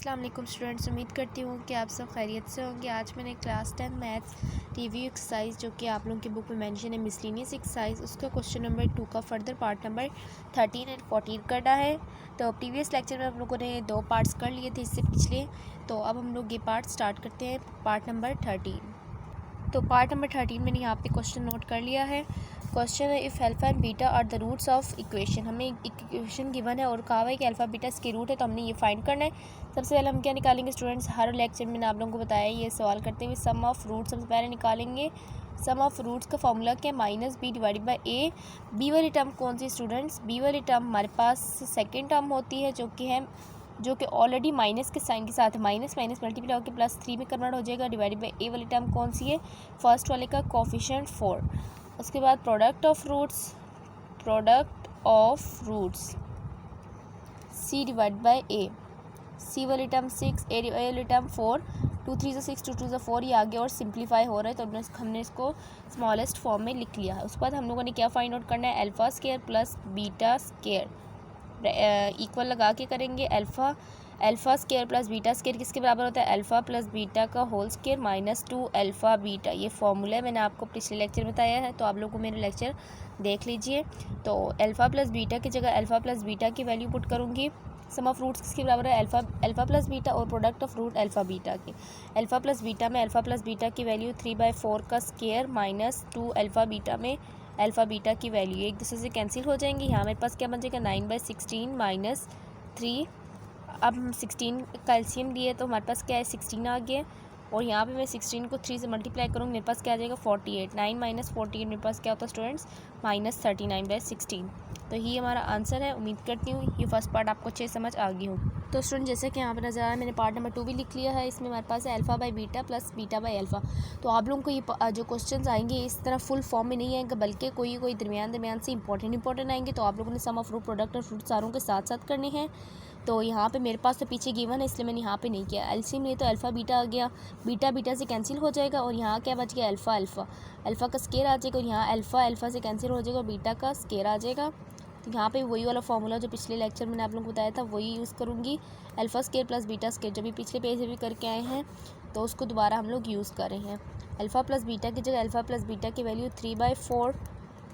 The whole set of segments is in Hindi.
अस्सलाम वालेकुम स्टूडेंट्स, उम्मीद करती हूँ कि आप सब खैरियत से होंगे। आज मैंने क्लास 10 मैथ्स रिव्यू एक्सरसाइज जो कि आप लोगों की बुक में मेंशन है मिसलिनियस एक्सरसाइज, उसका क्वेश्चन नंबर 2 का फर्दर पार्ट नंबर 13 एंड 14 करना है। तो प्रीवियस लेक्चर में हम लोगों ने 2 पार्ट्स कर लिए थे इससे पिछले, तो अब हम लोग ये पार्ट स्टार्ट करते हैं पार्ट नंबर 13। तो पार्ट नंबर 13 मैंने यहाँ पे क्वेश्चन नोट कर लिया है। क्वेश्चन है if alpha and beta are the roots of equation. हमें इक्वेशन गिवन है और कहा हुआ है कि अल्फ़ा बीटा इसके रूट है, तो हमने ये फाइंड करना है। सबसे पहले हम क्या निकालेंगे स्टूडेंट्स, हर लेक्चर में मैंने आप लोगों को बताया ये सवाल करते हुए सम ऑफ रूट्स सबसे पहले निकालेंगे। सम ऑफ रूट्स का फॉर्मूला क्या, minus B divided by A. B वाली टर्म कौन सी स्टूडेंट्स, बी वाली टर्म हमारे पास सेकेंड टर्म होती है जो कि ऑलरेडी माइनस के साइन के साथ माइनस माइनस मल्टीप्लाई होकर +3 में कन्वर्ट हो जाएगा। डिवाइडेड बाई ए वाली टर्म कौन सी है, फर्स्ट वाले का कोफिशिएंट 4। उसके बाद product of roots C divide by A. C वाली टर्म 6, ए वाली टर्म 4, 2 3 ज़ा 6, 2 2 ज़ा 4, ये आगे और सिंप्लीफाई हो रहा है, तो हमने इसको स्मॉलेस्ट फॉर्म में लिख लिया है। उसके बाद हम लोगों ने क्या फाइंड आउट करना है, alpha square plus beta square equal लगा के करेंगे। Alpha square plus beta square किसके बराबर होता है, अल्फ़ा प्लस बीटा का whole square minus 2 alpha beta. ये फॉर्मूला है, मैंने आपको पिछले लेक्चर में बताया है, तो आप लोगों को मेरे लेक्चर देख लीजिए। तो अल्फ़ा प्लस बीटा की जगह अल्फ़ा प्लस बीटा की वैल्यू पुट करूँगी। सम ऑफ रूट्स किसके बराबर है, अल्फ़ा प्लस बीटा, और product of root alpha beta की। अल्फ़ा प्लस बीटा में अल्फ़ा प्लस बीटा की वैल्यू 3/4 का स्केयर माइनस 2 अल्फ़ा बीटा में अल्फ़ा बीटा की वैल्यू एक दूसरे से कैंसिल हो जाएंगी। यहाँ मेरे पास क्या बन जाएगा, 9/16 माइनस 3। अब हम 16 का एलसीएम लिए तो हमारे पास क्या है, 16 आ गया, और यहाँ पे मैं 16 को 3 से मल्टीप्लाई करूँगी, मेरे पास क्या आ जाएगा 48। 9 माइनस 48 मेरे पास क्या होता है स्टूडेंट्स, -39/16। तो ये हमारा आंसर है। उम्मीद करती हूँ ये फर्स्ट पार्ट आपको अच्छे समझ आ गई होगी। तो स्टूडेंट जैसे कि यहाँ पर नज़र आ रहा है, मैंने पार्ट नंबर 2 भी लिख लिया है। इसमें हमारे पास है alpha by beta plus beta by alpha. तो आप लोगों को ये जो क्वेश्चंस आएंगे इस तरह फुल फॉर्म में नहीं आएंगे, बल्कि कोई दरमियान से इंपॉर्टेंट आएंगे। तो आप लोगों ने सम ऑफ रूट, प्रोडक्ट और फ्रूट सारों के साथ साथ करने हैं। तो यहाँ पे मेरे पास तो पीछे गिवन है, इसलिए मैंने यहाँ पे नहीं किया। एलसीएम लिए तो अल्फ़ा बीटा आ गया, बीटा बीटा से कैंसिल हो जाएगा, और यहाँ क्या बच गया, अल्फ़ा का स्केयर आ जाएगा, और यहाँ अल्फ़ा से कैंसिल हो जाएगा और बीटा का स्केयर आ जाएगा। तो यहाँ पे वही वाला फार्मूला जो पिछले लेक्चर में आपने लोगों को बताया था वही यूज़ करूँगी। Alpha square plus beta square जब भी पिछले पेज में भी करके आए हैं, तो उसको दोबारा हम लोग यूज़ कर रहे हैं। अल्फ़ा प्लस बीटा की जगह अल्फ़ा प्लस बीटा की वैल्यू 3/4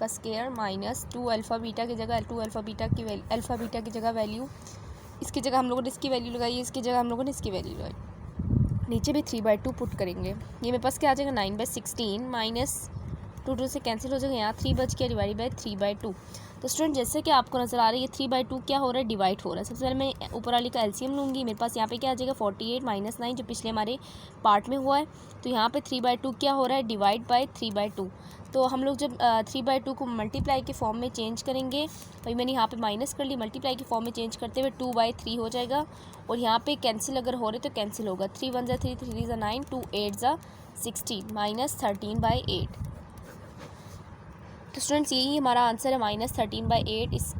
का स्केयर माइनस 2 अल्फ़ा बीटा की जगह 2 अल्फ़ा बीटा की जगह वैल्यू, इसकी जगह हम लोगों ने इसकी वैल्यू लगाई, इसकी जगह हम लोगों ने इसकी वैल्यू लगाई। नीचे भी 3/2 पुट करेंगे। ये मेरे पास क्या आ जाएगा, 9/16 माइनस 2 से कैंसिल हो जाएगा, यहाँ 3 बच गया, डिवाइड बाई 3/2। तो स्टूडेंट जैसे कि आपको नज़र आ रहा है ये 3/2 क्या हो रहा है, डिवाइड हो रहा है। सबसे पहले मैं ऊपर वाली का एलसीएम लूँगी, मेरे पास यहाँ पे क्या आ जाएगा 48 माइनस 9 जो पिछले हमारे पार्ट में हुआ है। तो यहाँ पे 3/2 क्या हो रहा है, डिवाइड बाई 3/2। तो हम लोग जब 3/2 को मल्टीप्लाई के फॉर्म में चेंज करेंगे, भाई मैंने यहाँ पे माइनस कर ली, मल्टीप्लाई के फॉर्म में चेंज करते हुए 2/3 हो जाएगा, और यहाँ पे कैंसिल अगर हो रहे तो कैंसिल होगा, 3 1 ज़ा 3, 3 ज़ा 9, 2 8 ज़ा 16 माइनस 13/8। तो स्टूडेंट्स यही हमारा आंसर है, -13/8।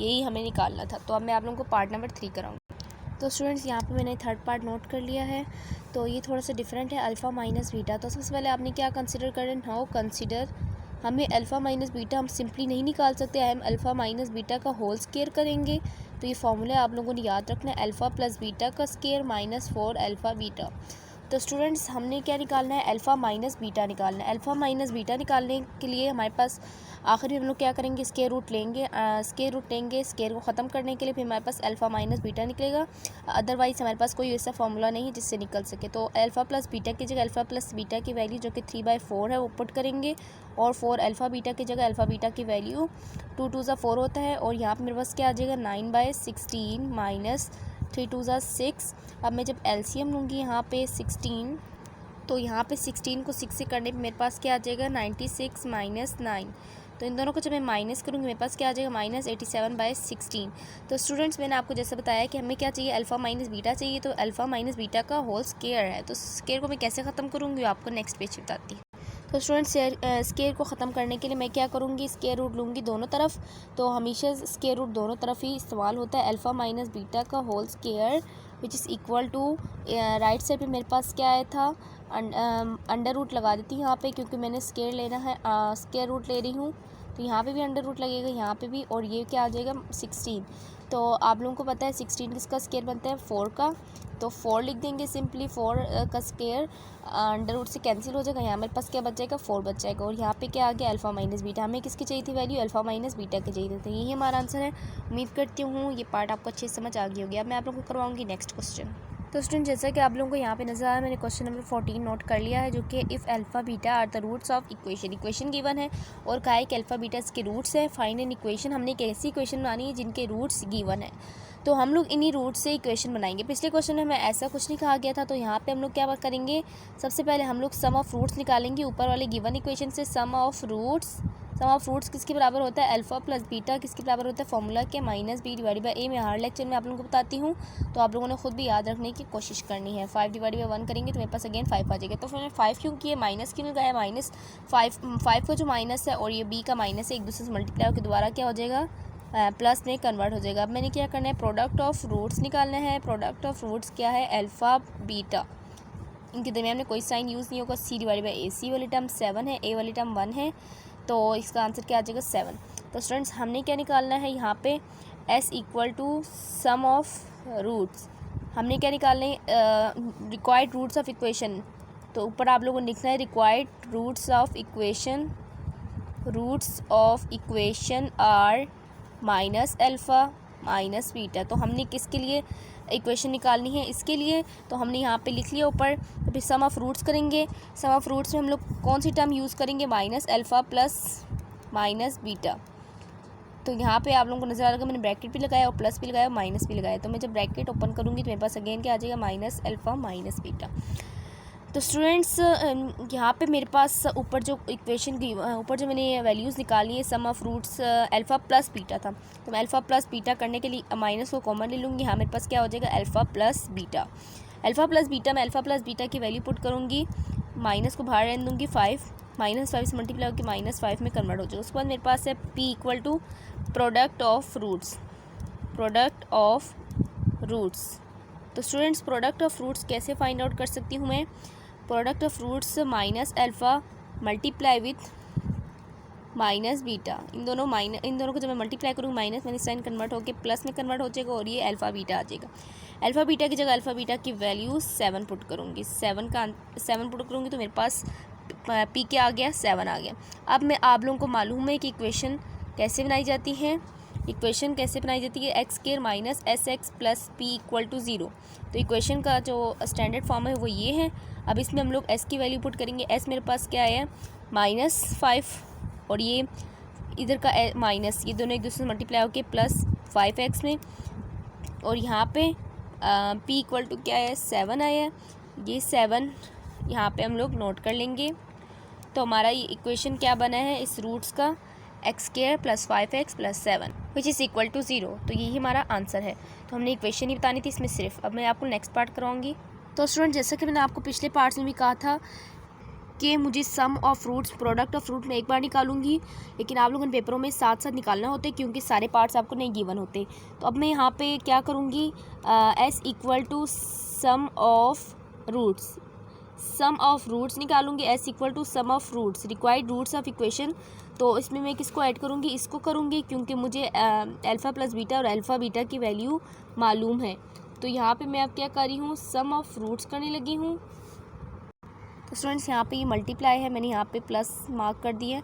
यही हमें निकालना था। तो अब मैं आप लोगों को पार्ट नंबर 3 कराऊँगी। तो स्टूडेंट्स यहाँ पे मैंने थर्ड पार्ट नोट कर लिया है। तो ये थोड़ा सा डिफरेंट है, अल्फ़ा माइनस बीटा। तो सबसे पहले आपने क्या कंसिडर करें, नाउ कंसिडर, हमें अल्फ़ा माइनस बीटा हम सिंपली नहीं निकाल सकते, हम अल्फ़ा माइनस बीटा का होल स्केयर करेंगे। तो ये फॉर्मूला आप लोगों ने याद रखना है, अल्फ़ा प्लस बीटा का स्केयर माइनस 4 अल्फ़ा बीटा। तो स्टूडेंट्स हमने क्या निकालना है, अल्फ़ा माइनस बीटा निकालना है। अल्फ़ा माइनस बीटा निकालने के लिए हमारे पास आखिर में हम लोग क्या करेंगे, स्केयर रूट लेंगे, स्केयर को ख़त्म करने के लिए फिर हमारे पास अल्फ़ा माइनस बीटा निकलेगा। अदरवाइज़ हमारे पास कोई ऐसा फार्मूला नहीं है जिससे निकल सके। तो अल्फ़ा प्लस बीटा की जगह अल्फ़ा प्लस बीटा की वैल्यू जो कि 3/4 है वो पुट करेंगे, और 4 अल्फ़ा बीटा की जगह अल्फ़ा बीटा की वैल्यू 2 2 ज़ा 4 होता है, और यहाँ पर मेरे पास क्या आ जाएगा 9/16 माइनस 3 2 ज़ा 6। अब मैं जब एलसीएम लूँगी यहाँ पे 16, तो यहाँ पे 16 को 6 से करने पे मेरे पास क्या आ जाएगा 96 माइनस 9। तो इन दोनों को जब मैं माइनस करूँगी मेरे पास क्या आ जाएगा -87/16। तो स्टूडेंट्स मैंने आपको जैसे बताया कि हमें क्या चाहिए, अल्फ़ा माइनस बीटा चाहिए, तो अल्फ़ा माइनस बीटा का होल स्केयर है। तो स्केयर को मैं कैसे ख़त्म करूँगी आपको नेक्स्ट पेज में बताती हूँ। तो स्टूडेंट्स स्केयर को ख़त्म करने के लिए मैं क्या करूँगी, स्केयर रूट लूँगी दोनों तरफ। तो हमेशा स्केयर रूट दोनों तरफ ही इस्तेमाल होता है। अल्फ़ा माइनस बीटा का whole square which is equal to, right side पे मेरे पास क्या आया था, अंडर रूट लगा देती हूँ यहाँ पे, क्योंकि मैंने स्केयर लेना है, स्केयर रूट ले रही हूँ। तो यहाँ पे भी अंडर रूट लगेगा, यहाँ पे भी, और ये क्या आ जाएगा 16। तो आप लोगों को पता है 16 किसका स्केयर बनता है, 4 का। तो 4 लिख देंगे सिंपली। 4 का स्क्वायर अंडर रूट से कैंसिल हो जाएगा, यहाँ मेरे पास क्या बच जाएगा 4 बच जाएगा। और यहाँ पे क्या आ गया अल्फ़ा माइनस बीटा, हमें किसकी चाहिए थी वैल्यू, अल्फ़ा माइनस बीटा की चाहिए थी। यही हमारा आंसर है। उम्मीद करती हूँ ये पार्ट आपको अच्छे से समझ आ गई होगी। अब मैं आप लोगों को करवाऊँगी नेक्स्ट क्वेश्चन। तो स्टूडेंट जैसा कि आप लोगों को यहाँ पे नजर आ रहा है, मैंने क्वेश्चन नंबर 14 नोट कर लिया है, जो कि if alpha beta are the roots of equation given है और कहा है कि अल्फ़ा बीटा इसके रूट्स है, फाइंड एन इक्वेशन। हमने एक ऐसी इक्वेशन बनानी है जिनके रूट्स गिवन है, तो हम लोग इन्हीं रूट से इक्वेशन बनाएंगे। पिछले क्वेश्चन में हमें ऐसा कुछ नहीं कहा गया था, तो यहाँ पे हम लोग क्या करेंगे, सबसे पहले हम लोग सम ऑफ रूट्स निकालेंगे ऊपर वाले गिवन इक्वेशन से। सम ऑफ रूट्स किसके बराबर होता है, अल्फ़ा प्लस बीटा किसके बराबर होता है, फॉर्मूला के माइनस बी डिवाइड बाई ए। मैं हर लेक्चर में आप लोगों को बताती हूँ, तो आप लोगों ने खुद भी याद रखने की कोशिश करनी है। 5 डिवाइड बाई 1 करेंगे तो मेरे पास अगेन 5 आ जाएगा। तो फिर मैंने 5 क्यों किए, माइनस क्यों लगाया, -5 का जो माइनस है और ये बी का माइनस है एक दूसरे से मल्टीप्लाई होकर दोबारा क्या हो जाएगा, प्लस में कन्वर्ट हो जाएगा। अब मैंने क्या करना है, प्रोडक्ट ऑफ रूट्स निकालना है। प्रोडक्ट ऑफ रूट्स क्या है, अल्फ़ा बीटा, इनके दरमियान में कोई साइन यूज़ नहीं होगा। सी डिवाइड बाई ए, सी वाली टर्म 7 है, ए वाली टर्म 1 है, तो इसका आंसर क्या आ जाएगा 7। तो स्टूडेंट्स हमने क्या निकालना है यहाँ पे, S equal to sum of roots. हमने क्या निकालना है, रिक्वायर्ड रूट्स ऑफ इक्वेशन। तो ऊपर आप लोगों को लिखना है required roots of equation are minus alpha minus beta. तो हमने किसके लिए इक्वेशन निकालनी है, इसके लिए। तो हमने यहाँ पे लिख लिया ऊपर। तो फिर सम ऑफ रूट्स करेंगे। सम ऑफ रूट्स में हम लोग कौन सी टर्म यूज़ करेंगे, minus alpha plus minus beta. तो यहाँ पे आप लोगों को नजर आ रहा है मैंने ब्रैकेट भी लगाया और प्लस भी लगाया और माइनस भी लगाया। तो मैं जब ब्रैकेट ओपन करूँगी तो मेरे पास अगेन क्या आ जाएगा, माइनस अल्फ़ा माइनस बीटा। तो स्टूडेंट्स यहाँ पे मेरे पास ऊपर जो इक्वेशन की ऊपर जो मैंने वैल्यूज़ निकाली है, sum of roots alpha plus beta था, तो मैं अल्फ़ा प्लस बीटा करने के लिए माइनस को कॉमन ले लूँगी। यहाँ मेरे पास क्या हो जाएगा, alpha plus beta. Alpha plus beta में अल्फ़ा प्लस बीटा की वैल्यू पुट करूँगी, माइनस को बाहर रहने दूँगी, 5 -5 से मल्टीप्लाई होकर -5 में कन्वर्ट हो जाएगा। उसके बाद मेरे पास है P equal to product of roots. तो स्टूडेंट्स प्रोडक्ट ऑफ रूट्स कैसे फाइंड आउट कर सकती हूँ मैं, product of roots minus alpha multiply with minus beta. इन दोनों को जब मैं मल्टीप्लाई करूँ माइनस में साइन कन्वर्ट होकर प्लस में कन्वर्ट हो जाएगा और ये अल्फ़ा बीटा आ जाएगा। अल्फ़ा बीटा की जगह अल्फ़ा बीटा की वैल्यू 7 पुट करूँगी। 7 पुट करूँगी तो मेरे पास पी क्या आ गया, 7 आ गया। अब मैं आप लोगों को मालूम है कि इक्वेशन कैसे बनाई जाती है, X square minus S X plus P equal to 0। तो इक्वेशन का जो स्टैंडर्ड फॉर्म है वो ये है। अब इसमें हम लोग एस की वैल्यू पुट करेंगे। एस मेरे पास क्या है, -5 और ये इधर का माइनस, ये दोनों एक दूसरे से मल्टीप्लाई होकर प्लस 5x में, और यहाँ पे p इक्वल टू क्या है, 7 आया है। ये 7 यहाँ पे हम लोग नोट कर लेंगे। तो हमारा ये इक्वेशन क्या बना है इस रूट्स का, X square plus 5x plus 7 which is equal to 0। तो यही हमारा आंसर है। तो हमने इक्वेशन ही बतानी थी इसमें सिर्फ। अब मैं आपको नेक्स्ट पार्ट कराऊंगी। तो स्टूडेंट जैसा कि मैंने आपको पिछले पार्ट्स में भी कहा था कि मुझे sum of roots, product of root में एक बार निकालूंगी, लेकिन आप लोगों ने पेपरों में साथ साथ निकालना होता है क्योंकि सारे पार्ट्स आपको नहीं गिवन होते। तो अब मैं यहाँ पे क्या करूँगी, S equal to sum of roots निकालूंगी। S equal to sum of roots, required roots of equation. तो इसमें मैं किसको ऐड करूँगी, इसको करूँगी, क्योंकि मुझे अल्फ़ा प्लस बीटा और अल्फ़ा बीटा की वैल्यू मालूम है। तो यहाँ पे मैं अब क्या कर रही हूँ, सम ऑफ रूट्स करने लगी हूँ। तो स्टूडेंट्स यहाँ पे ये मल्टीप्लाई है, मैंने यहाँ पे प्लस मार्क कर दिया है,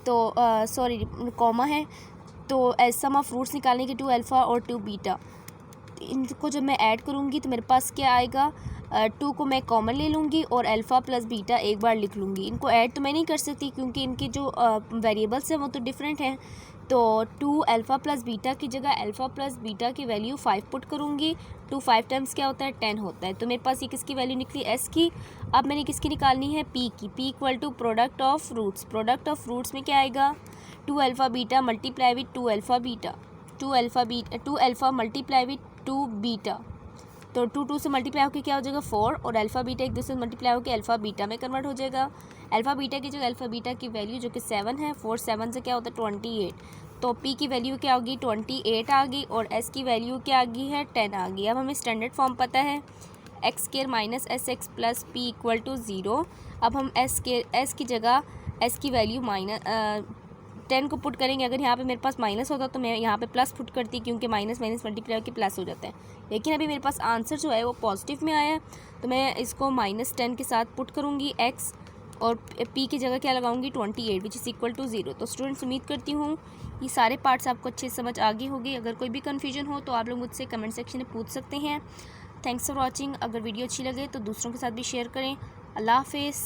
तो सॉरी कॉमा है। तो सम ऑफ रूट्स निकालने के 2 अल्फ़ा और 2 बीटा, इनको जब मैं ऐड करूँगी तो मेरे पास क्या आएगा, 2 को मैं कॉमन ले लूँगी और अल्फ़ा प्लस बीटा एक बार लिख लूँगी। इनको ऐड तो मैं नहीं कर सकती क्योंकि इनके जो वेरिएबल्स हैं वो तो डिफरेंट हैं। तो 2 अल्फ़ा प्लस बीटा की जगह अल्फ़ा प्लस बीटा की वैल्यू 5 पुट करूँगी। 2 5 टाइम्स क्या होता है, 10 होता है। तो मेरे पास ये किसकी वैल्यू निकली, एस की। अब मैंने किसकी निकालनी है, पी की। P equal to product of roots. Product of roots में क्या आएगा, 2 alpha beta multiply with 2 alpha beta, 2 alpha multiply with 2 beta. तो 2 से मल्टीप्लाई होकर क्या हो जाएगा 4, और अल्फ़ा बीटा एक दूसरे से मल्टीप्लाई होकर अल्फ़ा बीटा में कन्वर्ट हो जाएगा। अल्फ़ा बीटा की जगह अल्फ़ा बीटा की वैल्यू जो कि 7 है, 4 7 से क्या होता है 28। तो पी की वैल्यू क्या होगी, 28 आ गई, और एस की वैल्यू क्या आ गई है, 10 आ गई। अब हमें स्टैंडर्ड फॉर्म पता है, X square minus S X plus P equal to 0। अब हम एस की जगह एस की वैल्यू 10 को पुट करेंगे, अगर यहाँ पे मेरे पास माइनस होता तो मैं यहाँ पे प्लस पुट करती, क्योंकि माइनस माइनस मल्टीप्लाई होकर प्लस हो जाता है। लेकिन अभी मेरे पास आंसर जो है वो पॉजिटिव में आया है, तो मैं इसको -10 के साथ पुट करूँगी x, और p की जगह क्या लगाऊंगी 28 विच इज़ इक्वल टू 0। तो स्टूडेंट्स उम्मीद करती हूँ ये सारे पार्ट्स आपको अच्छे से समझ आ गई होगी। अगर कोई भी कन्फ्यूजन हो तो आप लोग मुझसे कमेंट सेक्शन में पूछ सकते हैं। Thanks for watching. अगर वीडियो अच्छी लगे तो दूसरों के साथ भी शेयर करें। अल्लाह हाफिज़।